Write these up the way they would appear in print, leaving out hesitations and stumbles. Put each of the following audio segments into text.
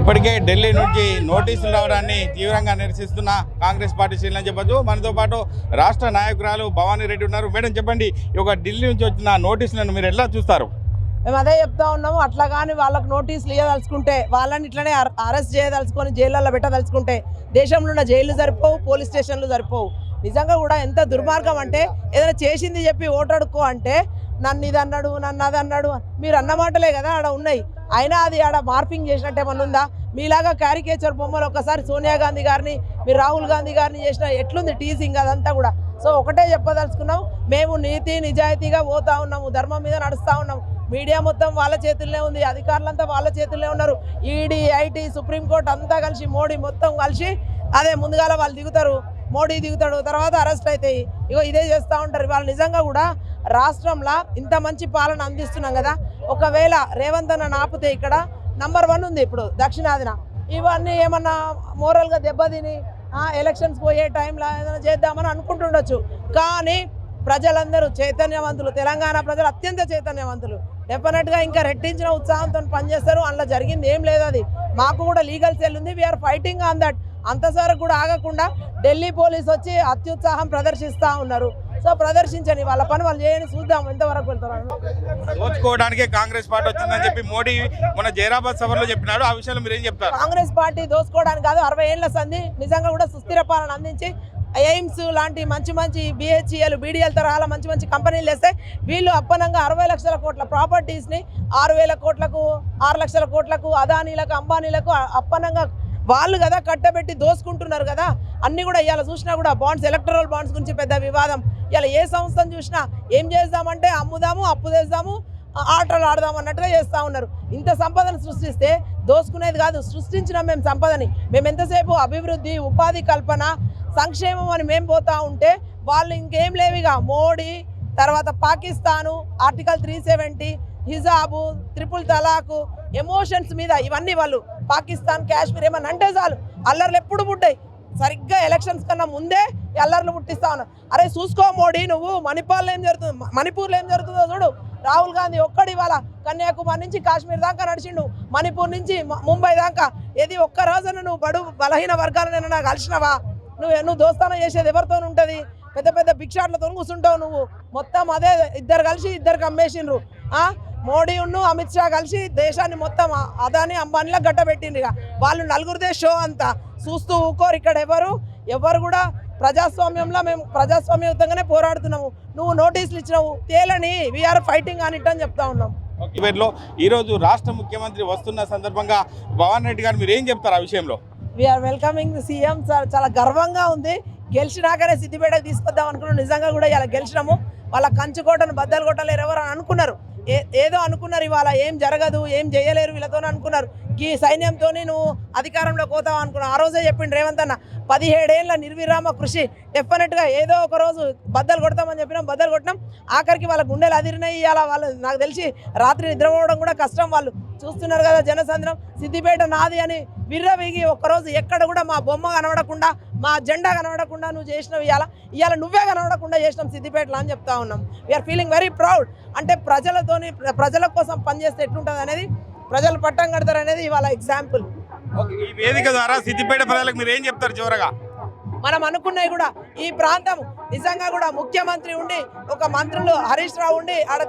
ఇప్పటికే ఢిల్లీ నుంచి నోటీసులు రావడాన్ని తీవ్రంగా నిరసిస్తున్న కాంగ్రెస్ పార్టీ శ్రేణులని చెప్పొచ్చు. మనతో పాటు రాష్ట్ర నాయకురాలు భవానీ రెడ్డి ఉన్నారు. మేడం చెప్పండి, ఈ యొక్క ఢిల్లీ నుంచి వచ్చిన నోటీసులను మీరు ఎలా చూస్తారు? మేము అదే చెప్తా ఉన్నాము. అట్లా కానీ వాళ్ళకు నోటీసులు ఇవ్వదలుచుకుంటే, వాళ్ళని ఇట్లనే అరెస్ట్ చేయదలుచుకొని జైళ్ళల్లో పెట్టదలుచుకుంటే దేశంలో ఉన్న జైళ్ళు సరిపోవు, పోలీస్ స్టేషన్లు సరిపోవు. నిజంగా కూడా ఎంత దుర్మార్గం అంటే, ఏదైనా చేసింది చెప్పి ఓటడుకో అంటే నన్ను ఇది అన్నాడు, నన్ను అది అన్నాడు, మీరు అన్న మాటలే కదా ఆడ ఉన్నాయి. అయినా అది ఆడ మార్పింగ్ చేసినట్టు ఏమన్నా ఉందా? మీలాగా క్యారికేచర్ బొమ్మలు ఒకసారి సోనియా గాంధీ గారిని, మీరు రాహుల్ గాంధీ గారిని చేసిన ఎట్లుంది టీజింగ్ అదంతా కూడా. సో ఒకటే చెప్పదలుచుకున్నాం, మేము నీతి నిజాయితీగా పోతా ఉన్నాము, ధర్మం మీద నడుస్తూ ఉన్నాము. మీడియా మొత్తం వాళ్ళ చేతుల్లోనే ఉంది, అధికారులంతా వాళ్ళ చేతుల్లోనే ఉన్నారు. ఈడీ, ఐటీ, సుప్రీంకోర్టు అంతా కలిసి, మోడీ మొత్తం కలిసి అదే ముందుగాల వాళ్ళు దిగుతారు, మోడీ దిగుతాడు, తర్వాత అరెస్ట్ అవుతాయి. ఇగో ఇదే చేస్తూ ఉంటారు. వాళ్ళు నిజంగా కూడా రాష్ట్రంలో ఇంత మంచి పాలన అందిస్తున్నాం కదా, ఒకవేళ రేవంత్ అన్న ఆపితే ఇక్కడ నంబర్ 1 ఉంది ఇప్పుడు దక్షిణాదిన. ఇవన్నీ ఏమన్నా మోరల్గా దెబ్బతిని ఎలక్షన్స్ పోయే టైంలో ఏదైనా చేద్దామని అనుకుంటుండొచ్చు. కానీ ప్రజలందరూ చైతన్యవంతులు, తెలంగాణ ప్రజలు అత్యంత చైతన్యవంతులు. డెఫినెట్గా ఇంకా రెట్టించిన ఉత్సాహంతో పనిచేస్తారు. అందులో జరిగింది ఏం లేదు. అది మాకు కూడా లీగల్ సెల్ ఉంది, వీఆర్ ఫైటింగ్ ఆన్ దట్. అంతవరకు కూడా ఆగకుండా ఢిల్లీ పోలీసు వచ్చి అత్యుత్సాహం ప్రదర్శిస్తూ ఉన్నారు. సో ప్రదర్శించని, వాళ్ళ పని వాళ్ళు చేయని, చూద్దాం ఎంతవరకు వెళ్తారు. దోచుకోవడానికే కాంగ్రెస్ పార్టీ వచ్చిందని చెప్పి మోడీ మన జైరాబాద్ సభలో చెప్పినాడు. ఆ విషయంలో మీరు ఏం చెప్తారు? కాంగ్రెస్ పార్టీ దోచుకోవడానికి కాదు, 60 ఏళ్ల సంధి నిజంగా కూడా సుస్థిర పాలన అందించి ఎయిమ్స్ లాంటి మంచి మంచి బిహెచ్ఈఎల్, బీడీఎల్ తరహాల మంచి మంచి కంపెనీలు వేస్తే వీళ్ళు అప్పనంగా 60 లక్షల కోట్ల ప్రాపర్టీస్ని 6,000 కోట్లకు, 6 లక్షల కోట్లకు అదానీలకు, అంబానీలకు అప్పనంగా వాళ్ళు కదా కట్టబెట్టి దోసుకుంటున్నారు కదా. అన్నీ కూడా ఇవాళ చూసినా కూడా బాండ్స్, ఎలక్టరల్ బాండ్స్ గురించి పెద్ద వివాదం. ఇవాళ ఏ సంస్థను చూసినా ఏం చేద్దామంటే అమ్ముదాము, అప్పు తెద్దాము, ఆటలు ఆడదాం అన్నట్టుగా చేస్తూ ఉన్నారు. ఇంత సంపదను సృష్టిస్తే దోసుకునేది కాదు, సృష్టించినాం మేము సంపదని. మేము ఎంతసేపు అభివృద్ధి, ఉపాధి కల్పన, సంక్షేమం అని మేము పోతూ ఉంటే వాళ్ళు ఇంకేం లేవిగా మోడీ, తర్వాత పాకిస్తాను, ఆర్టికల్ 370, హిజాబు, ట్రిపుల్ తలాకు, ఎమోషన్స్ మీద ఇవన్నీ వాళ్ళు పాకిస్తాన్, కాశ్మీర్ ఏమన్నా అంటే చాలు అల్లర్లు ఎప్పుడు పుట్టాయి. సరిగ్గా ఎలక్షన్స్ కన్నా ముందే అల్లర్లు పుట్టిస్తా ఉన్నారు. అరే చూసుకో మోడీ, నువ్వు మణిపూర్లో ఏం జరుగుతుందో చూడు. రాహుల్ గాంధీ ఒక్కడి ఇవాళ కన్యాకుమారి నుంచి కాశ్మీర్ దాకా నడిచిండు, మణిపూర్ నుంచి ముంబై దాకా. ఏది ఒక్క రోజున నువ్వు బలహీన వర్గాలను నాకు కలిసినవా? నువ్వు దోస్తానం చేసేది ఎవరితో ఉంటుంది? పెద్ద పెద్ద భిక్షాట్లతో కూర్చుంటావు నువ్వు. మొత్తం అదే ఇద్దరు కలిసి ఇద్దరికి అమ్మేసిండ్రు. మోడీ ఉన్ను అమిత్ షా కలిసి దేశాన్ని మొత్తం అదాని అంబానీలా గట్టబెట్టిండ్రు. ఇక వాళ్ళు నలుగురిదే షో అంతా చూస్తూ ఊకోరు. ఇక్కడ ఎవరు కూడా ప్రజాస్వామ్యంలో మేము ప్రజాస్వామ్యయుతంగానే పోరాడుతున్నాము. నువ్వు నోటీసులు ఇచ్చినావు, తేలని, వీఆర్ ఫైటింగ్ అని ఇట్టని చెప్తా ఉన్నాం. ఈరోజు రాష్ట్ర ముఖ్యమంత్రి వస్తున్న సందర్భంగా భవానీ రెడ్డి గారు మీరు ఏం చెప్తారు ఆ విషయంలో? We are welcoming CM sir. చాలా గర్వంగా ఉంది. గెలిచినాకనే సిద్దిపేటకు తీసుకొద్దాం అనుకున్నాం. నిజంగా కూడా ఇలా గెలిచినాము. వాళ్ళ కంచుకోటను బద్దలు కొట్టలేరు ఎవరు అని అనుకున్నారు. ఏదో అనుకున్నారు, ఇవాళ ఏం జరగదు, ఏం చేయలేరు వీళ్ళతో అనుకున్నారు. ఈ సైన్యంతో నువ్వు అధికారంలోకి పోతావు అనుకున్నావు. ఆ రోజే చెప్పిండు రేవంత్ అన్న, 17 ఏళ్ల నిర్విరామ కృషి, డెఫినెట్గా ఏదో ఒక రోజు బద్దలు కొడతామని చెప్పినాం, బద్దలు కొట్టినాం. ఆఖరికి వాళ్ళ గుండెలు అదిరినాయి. ఇవాళ వాళ్ళు నాకు తెలిసి రాత్రి నిద్రపోవడం కూడా కష్టం. వాళ్ళు చూస్తున్నారు కదా జనసంద్రం, సిద్దిపేట నాది అని విర్రవీగి ఒక్కరోజు ఎక్కడ కూడా మా బొమ్మ కనబడకుండా, మా జెండా కనబడకుండా నువ్వు చేసినావు. ఇవాళ నువ్వే కనబడకుండా చేసినాం సిద్దిపేటలో అని చెప్తా ఉన్నాం. We are feeling very proud. అంటే ప్రజల కోసం పనిచేస్తే ఎట్లుంటుంది అనేది, ప్రజలు పట్టం కడతారు అనేది ఇవాళ ఎగ్జాంపుల్. ఈ వేదిక ద్వారా సిద్దిపేట ప్రజలకు మీరు ఏం చెప్తారు చివరగా? మనం అనుకున్నవి కూడా ఈ ప్రాంతం నిజంగా కూడా ముఖ్యమంత్రి ఉండి, ఒక మంత్రులు హరీష్ రావు ఉండి, ఆడ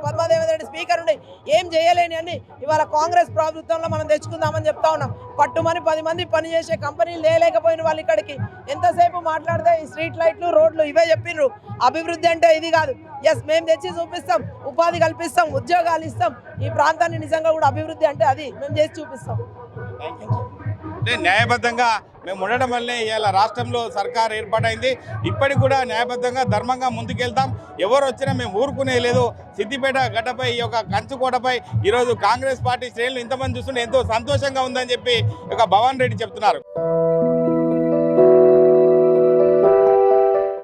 పద్మదేవేంద్ర రెడ్డి స్పీకర్ ఉండి ఏం చేయలేని అని ఇవాళ కాంగ్రెస్ ప్రభుత్వంలో మనం తెచ్చుకుందామని చెప్తా ఉన్నాం. పట్టుమని 10 మంది పనిచేసే కంపెనీలు లేకపోయిన వాళ్ళు ఇక్కడికి ఎంతసేపు మాట్లాడితే ఈ స్ట్రీట్ లైట్లు, రోడ్లు ఇవే చెప్పిండ్రు. అభివృద్ధి అంటే ఇది కాదు. ఎస్, మేము తెచ్చి చూపిస్తాం, ఉపాధి కల్పిస్తాం, ఉద్యోగాలు ఇస్తాం. ఈ ప్రాంతాన్ని నిజంగా కూడా అభివృద్ధి అంటే అది మేము చేసి చూపిస్తాం. అంటే న్యాయబద్ధంగా మేము ఉండడం వల్లే ఇవాళ రాష్ట్రంలో సర్కార్ ఏర్పాటైంది. ఇప్పటికి కూడా న్యాయబద్ధంగా ధర్మంగా ముందుకెళ్తాం. ఎవరు వచ్చినా మేము ఊరుకునే లేదు. సిద్దిపేట గడ్డపై, ఈ యొక్క కంచుకోటపై ఈరోజు కాంగ్రెస్ పార్టీ శ్రేణులు ఇంతమంది చూస్తుంటే ఎంతో సంతోషంగా ఉందని చెప్పి భవానీ రెడ్డి చెప్తున్నారు.